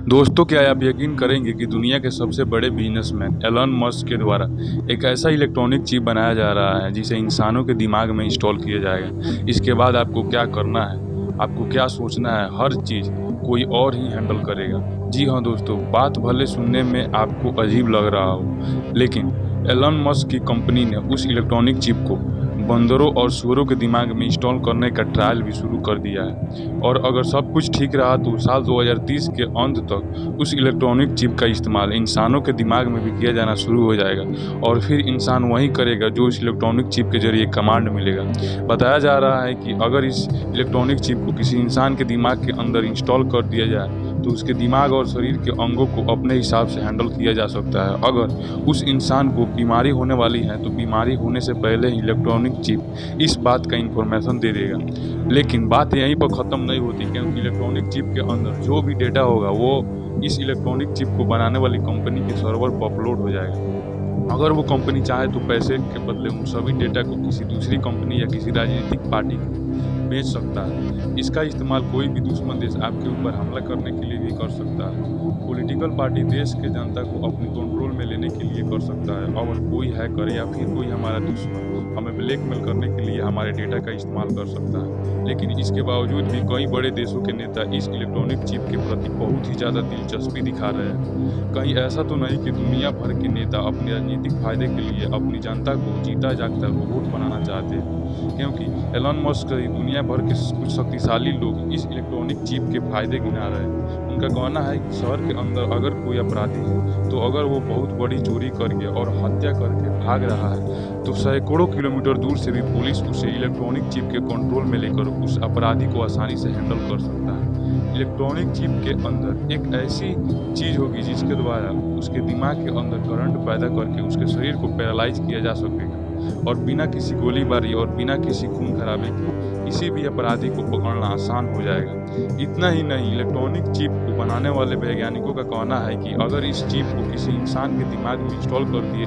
दोस्तों, क्या आप यकीन करेंगे कि दुनिया के सबसे बड़े बिजनेसमैन एलन मस्क के द्वारा एक ऐसा इलेक्ट्रॉनिक चिप बनाया जा रहा है जिसे इंसानों के दिमाग में इंस्टॉल किया जाएगा। इसके बाद आपको क्या करना है, आपको क्या सोचना है, हर चीज़ कोई और ही हैंडल करेगा। जी हाँ दोस्तों, बात भले सुनने में आपको अजीब लग रहा हो, लेकिन एलन मस्क की कंपनी ने उस इलेक्ट्रॉनिक चिप को बंदरों और सुअरों के दिमाग में इंस्टॉल करने का ट्रायल भी शुरू कर दिया है। और अगर सब कुछ ठीक रहा तो साल 2030 के अंत तक उस इलेक्ट्रॉनिक चिप का इस्तेमाल इंसानों के दिमाग में भी किया जाना शुरू हो जाएगा और फिर इंसान वही करेगा जो उस इलेक्ट्रॉनिक चिप के जरिए कमांड मिलेगा। बताया जा रहा है कि अगर इस इलेक्ट्रॉनिक चिप को किसी इंसान के दिमाग के अंदर इंस्टॉल कर दिया जाए तो उसके दिमाग और शरीर के अंगों को अपने हिसाब से हैंडल किया जा सकता है। अगर उस इंसान को बीमारी होने वाली है तो बीमारी होने से पहले ही इलेक्ट्रॉनिक चिप इस बात का इंफॉर्मेशन दे देगा। लेकिन बात यहीं पर ख़त्म नहीं होती, क्योंकि इलेक्ट्रॉनिक चिप के अंदर जो भी डेटा होगा वो इस इलेक्ट्रॉनिक चिप को बनाने वाली कंपनी के सर्वर पर अपलोड हो जाएगा। अगर वो कंपनी चाहे तो पैसे के बदले उन सभी डेटा को किसी दूसरी कंपनी या किसी राजनीतिक पार्टी को बेच सकता है। इसका इस्तेमाल कोई भी दुश्मन देश आपके ऊपर हमला करने के लिए भी कर सकता है। पॉलिटिकल पार्टी देश के जनता को अपने कंट्रोल में लेने के लिए कर सकता है। अगर कोई हैकर या फिर कोई हमारा दुश्मन हमें ब्लैकमेल करने के लिए हमारे डेटा का इस्तेमाल कर सकता है। लेकिन इसके बावजूद भी कई बड़े देशों के नेता इस इलेक्ट्रॉनिक चिप के प्रति बहुत ही ज़्यादा दिलचस्पी दिखा रहे हैं। कहीं ऐसा तो नहीं कि दुनिया भर के नेता अपने राजनीतिक फायदे के लिए अपनी जनता को जीता जागता रोबोट बनाना चाहते हैं, क्योंकि एलन मस्क सहित दुनिया भर के कुछ शक्तिशाली लोग इस इलेक्ट्रॉनिक चिप के फायदे गिना रहे हैं। उनका कहना है कि शहर के अंदर अगर कोई अपराधी है तो अगर वो बहुत बड़ी चोरी करके और हत्या करके भाग रहा है तो सैकड़ों किलोमीटर दूर से भी पुलिस उसे इलेक्ट्रॉनिक चिप के कंट्रोल में लेकर उस अपराधी को आसानी से हैंडल कर सकता है। इलेक्ट्रॉनिक चिप के अंदर एक ऐसी चीज़ होगी जिसके द्वारा उसके दिमाग के अंदर करंट पैदा करके उसके शरीर को पैरालाइज किया जा सकेगा और बिना किसी गोलीबारी और बिना किसी खून खराबे के किसी भी अपराधी को पकड़ना आसान हो जाएगा। इतना ही नहीं, इलेक्ट्रॉनिक चिप को बनाने वाले वैज्ञानिकों का कहना है कि अगर इस चिप को किसी इंसान के दिमाग में इंस्टॉल करके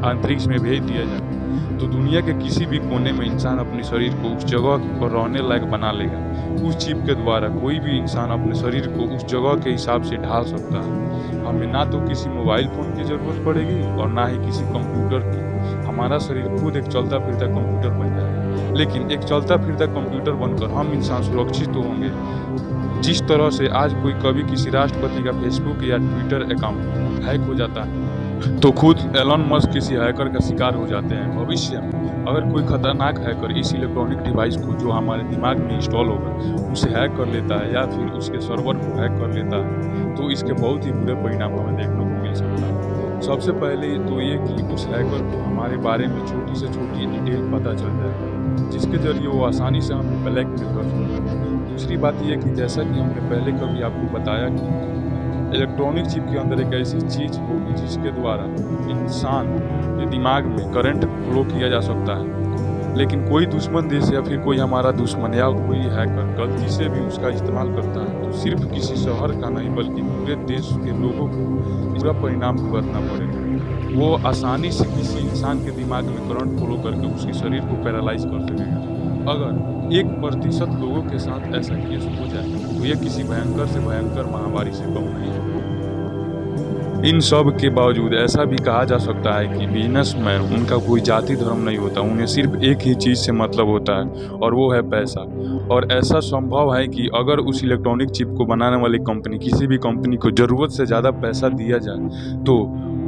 अंतरिक्ष में भेज दिया जाए तो दुनिया के किसी भी कोने में इंसान अपने शरीर को उस जगह पर रहने लायक बना लेगा। उस चिप के द्वारा कोई भी इंसान अपने शरीर को उस जगह के हिसाब से ढाल सकता है। हमें ना तो किसी मोबाइल फ़ोन की ज़रूरत पड़ेगी और ना ही किसी कंप्यूटर की। हमारा शरीर खुद एक चलता फिरता कंप्यूटर बन जाएगा। लेकिन एक चलता फिरता कंप्यूटर बनकर हम इंसान सुरक्षित तो होंगे जिस तरह से आज कोई कभी किसी राष्ट्रपति का फेसबुक या ट्विटर अकाउंट हैक हो जाता है तो खुद एलन मस्क किसी हैकर का शिकार हो जाते हैं। भविष्य में अगर कोई खतरनाक हैकर इस इलेक्ट्रॉनिक डिवाइस को जो हमारे दिमाग में इंस्टॉल होगा उसे हैक कर लेता है या फिर उसके सर्वर को हैक कर लेता है तो इसके बहुत ही बुरे परिणाम हमें देखने को मिल सकता है। सबसे पहले तो ये कि उस हैकर को हमारे बारे में छोटी से छोटी डिटेल पता चल जाए जिसके जरिए वो आसानी से हमें ब्लैकमेल कर सकता है। दूसरी बात यह कि जैसा कि हमने पहले कभी आपको बताया कि इलेक्ट्रॉनिक चिप के अंदर एक ऐसी चीज़ होगी जिसके द्वारा इंसान के दिमाग में करंट फ्लो किया जा सकता है। लेकिन कोई दुश्मन देश या फिर कोई हमारा दुश्मन या कोई हैकर गलती से भी उसका इस्तेमाल करता है तो सिर्फ किसी शहर का नहीं बल्कि पूरे देश के लोगों को पूरा परिणाम भुगतना पड़ेगा। वो आसानी से किसी इंसान के दिमाग में करंट फ्लो करके उसके शरीर को पैरालाइज कर सकेगा। अगर 1% लोगों के साथ ऐसा केस हो जाए तो यह किसी भयंकर से भयंकर महामारी से कम नहीं है। इन सब के बावजूद ऐसा भी कहा जा सकता है कि बिजनेसमैन उनका कोई जाति धर्म नहीं होता, उन्हें सिर्फ एक ही चीज़ से मतलब होता है और वो है पैसा। और ऐसा संभव है कि अगर उस इलेक्ट्रॉनिक चिप को बनाने वाली कंपनी किसी भी कंपनी को ज़रूरत से ज़्यादा पैसा दिया जाए तो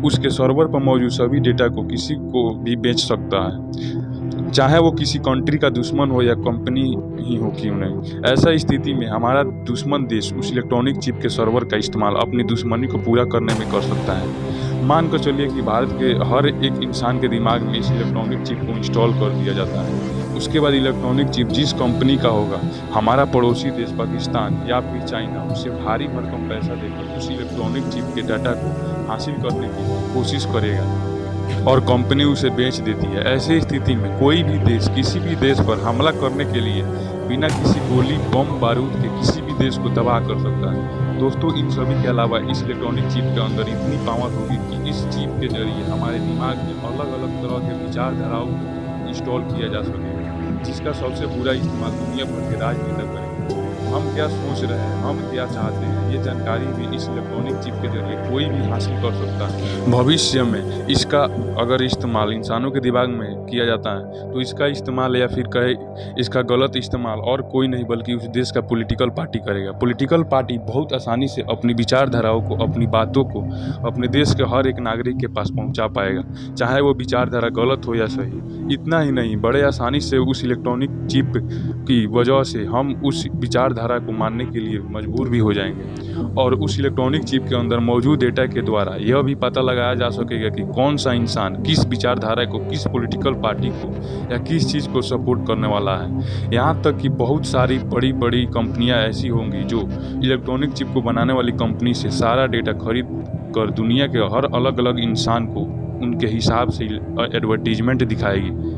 उसके सर्वर पर मौजूद सभी डेटा को किसी को भी बेच सकता है, चाहे वो किसी कंट्री का दुश्मन हो या कंपनी ही हो क्यों नहीं। ऐसा स्थिति में हमारा दुश्मन देश उस इलेक्ट्रॉनिक चिप के सर्वर का इस्तेमाल अपनी दुश्मनी को पूरा करने में कर सकता है। मान कर चलिए कि भारत के हर एक इंसान के दिमाग में इस इलेक्ट्रॉनिक चिप को इंस्टॉल कर दिया जाता है। उसके बाद इलेक्ट्रॉनिक चिप जिस कंपनी का होगा, हमारा पड़ोसी देश पाकिस्तान या फिर चाइना उसे भारी भरकम पैसा देकर उस इलेक्ट्रॉनिक चिप के डाटा को हासिल करने की कोशिश करेगा और कंपनी उसे बेच देती है। ऐसी स्थिति में कोई भी देश किसी भी देश पर हमला करने के लिए बिना किसी गोली बम बारूद के किसी भी देश को तबाह कर सकता है। दोस्तों, इन सभी के अलावा इस इलेक्ट्रॉनिक चिप के अंदर इतनी पावर होगी कि इस चिप के जरिए हमारे दिमाग में अलग अलग तरह के विचारधाराओं को इंस्टॉल किया जा सकेगा, जिसका सबसे बुरा इस्तेमाल दुनिया भर के राजनेता करेंगे। हम क्या सोच रहे हैं, हम क्या चाहते हैं, ये जानकारी भी इस इलेक्ट्रॉनिक चिप के ज़रिए कोई भी हासिल कर सकता है। भविष्य में इसका अगर इस्तेमाल इंसानों के दिमाग में किया जाता है तो इसका इस्तेमाल या फिर कहे इसका गलत इस्तेमाल और कोई नहीं बल्कि उस देश का पॉलिटिकल पार्टी करेगा। पॉलिटिकल पार्टी बहुत आसानी से अपनी विचारधाराओं को, अपनी बातों को अपने देश के हर एक नागरिक के पास पहुंचा पाएगा, चाहे वो विचारधारा गलत हो या सही। इतना ही नहीं, बड़े आसानी से उस इलेक्ट्रॉनिक चिप की वजह से हम उस विचारधारा को मानने के लिए मजबूर भी हो जाएंगे और उस इलेक्ट्रॉनिक चिप के अंदर मौजूद डेटा के द्वारा यह भी पता लगाया जा सकेगा कि कौन सा इंसान किस विचारधारा को, किस पॉलिटिकल पार्टी को या किस चीज़ को सपोर्ट करने वाला है। यहाँ तक कि बहुत सारी बड़ी बड़ी कंपनियाँ ऐसी होंगी जो इलेक्ट्रॉनिक चिप को बनाने वाली कंपनी से सारा डेटा खरीद कर दुनिया के हर अलग अलग इंसान को उनके हिसाब से एडवर्टीजमेंट दिखाएगी।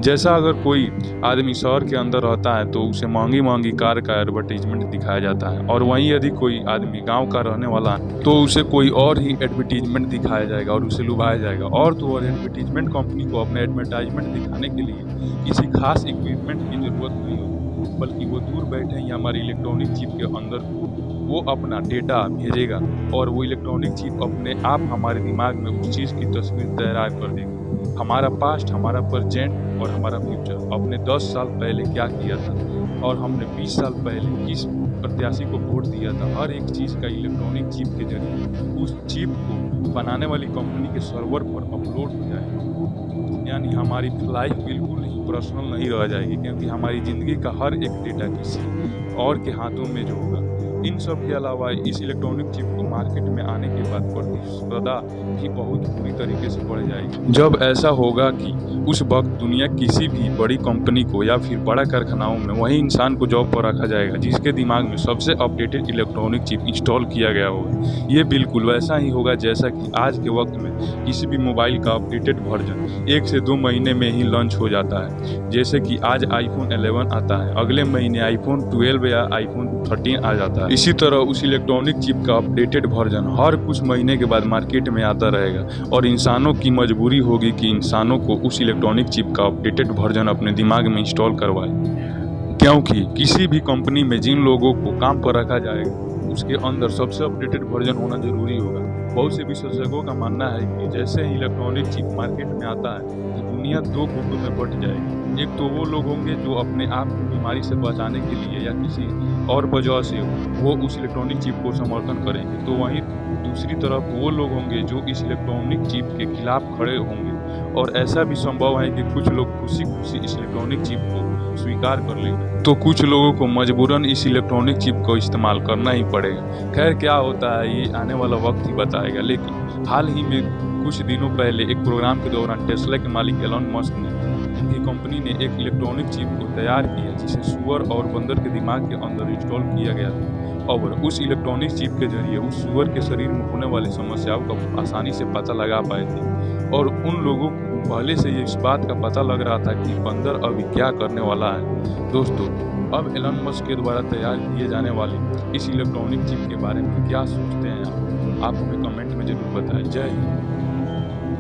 जैसा अगर कोई आदमी शहर के अंदर रहता है तो उसे महंगी महंगी कार का एडवर्टीजमेंट दिखाया जाता है, और वहीं यदि कोई आदमी गांव का रहने वाला है तो उसे कोई और ही एडवर्टीजमेंट दिखाया जाएगा और उसे लुभाया जाएगा। और तो और एडवर्टीजमेंट कंपनी को अपने एडवर्टाइजमेंट दिखाने के लिए किसी खास इक्विपमेंट की ज़रूरत नहीं होती, बल्कि वो दूर बैठे ही हमारी इलेक्ट्रॉनिक चिप के अंदर वो अपना डेटा भेजेगा और वो इलेक्ट्रॉनिक चिप अपने आप हमारे दिमाग में उस चीज़ की तस्वीर तैयार कर देगी। हमारा पास्ट, हमारा प्रेजेंट और हमारा फ्यूचर, अपने 10 साल पहले क्या किया था और हमने 20 साल पहले किस प्रत्याशी को वोट दिया था, हर एक चीज़ का इलेक्ट्रॉनिक चिप के जरिए उस चिप को बनाने वाली कंपनी के सर्वर पर अपलोड हो जाएगा। यानी हमारी लाइफ बिल्कुल ही पर्सनल नहीं रह जाएगी, क्योंकि हमारी ज़िंदगी का हर एक डेटा किसी और के हाथों में जो होगा। इन सब के अलावा इस इलेक्ट्रॉनिक चिप को मार्केट में आने के बाद प्रतिस्पर्धा भी बहुत बुरी तरीके से बढ़ जाएगी। जब ऐसा होगा कि उस वक्त दुनिया किसी भी बड़ी कंपनी को या फिर बड़ा कारखानाओं में वही इंसान को जॉब पर रखा जाएगा जिसके दिमाग में सबसे अपडेटेड इलेक्ट्रॉनिक चिप इंस्टॉल किया गया होगा। ये बिल्कुल वैसा ही होगा जैसा कि आज के वक्त में किसी भी मोबाइल का अपडेटेड वर्जन 1 से 2 महीने में ही लॉन्च हो जाता है। जैसे कि आज iPhone 11 आता है, अगले महीने iPhone 12 या iPhone 13 आ जाता है। इसी तरह उस इलेक्ट्रॉनिक चिप का अपडेटेड वर्जन हर कुछ महीने के बाद मार्केट में आता रहेगा और इंसानों की मजबूरी होगी कि इंसानों को उस इलेक्ट्रॉनिक चिप का अपडेटेड वर्जन अपने दिमाग में इंस्टॉल करवाए, क्योंकि किसी भी कंपनी में जिन लोगों को काम पर रखा जाएगा उसके अंदर सबसे अपडेटेड वर्जन होना जरूरी होगा। बहुत से विशेषज्ञों का मानना है कि जैसे ही इलेक्ट्रॉनिक चिप मार्केट में आता है तो दुनिया 2 गुटों में बट जाएगी। एक तो वो लोग होंगे जो अपने आप को बीमारी से बचाने के लिए या किसी और वजह से वो उस इलेक्ट्रॉनिक चिप को समर्थन करेंगे, तो वहीं दूसरी तरफ वो लोग होंगे जो इस इलेक्ट्रॉनिक चिप के खिलाफ खड़े होंगे। और ऐसा भी संभव है कि कुछ लोग खुशी खुशी इस इलेक्ट्रॉनिक चिप को स्वीकार कर लेंगे, तो कुछ लोगों को मजबूरन इस इलेक्ट्रॉनिक चिप को इस्तेमाल करना ही पड़ेगा। खैर क्या होता है ये आने वाला वक्त ही बताएगा। लेकिन हाल ही में कुछ दिनों पहले एक प्रोग्राम के दौरान टेस्ला के मालिक एलन मस्क ने, उनकी कंपनी ने एक इलेक्ट्रॉनिक चिप को तैयार किया जिसे सूअर और बंदर के दिमाग के अंदर इंस्टॉल किया गया था और उस इलेक्ट्रॉनिक चिप के जरिए उस सूअर के शरीर में होने वाली समस्याओं का आसानी से पता लगा पाए थे। और उन लोगों को पहले से इस बात का पता लग रहा था कि बंदर अभी क्या करने वाला है। दोस्तों, अब एलन मस्क के द्वारा तैयार किए जाने वाले इस इलेक्ट्रॉनिक चिप के बारे में क्या सोचते हैं आप हमें कमेंट में जरूर बताएं। जय हिंद।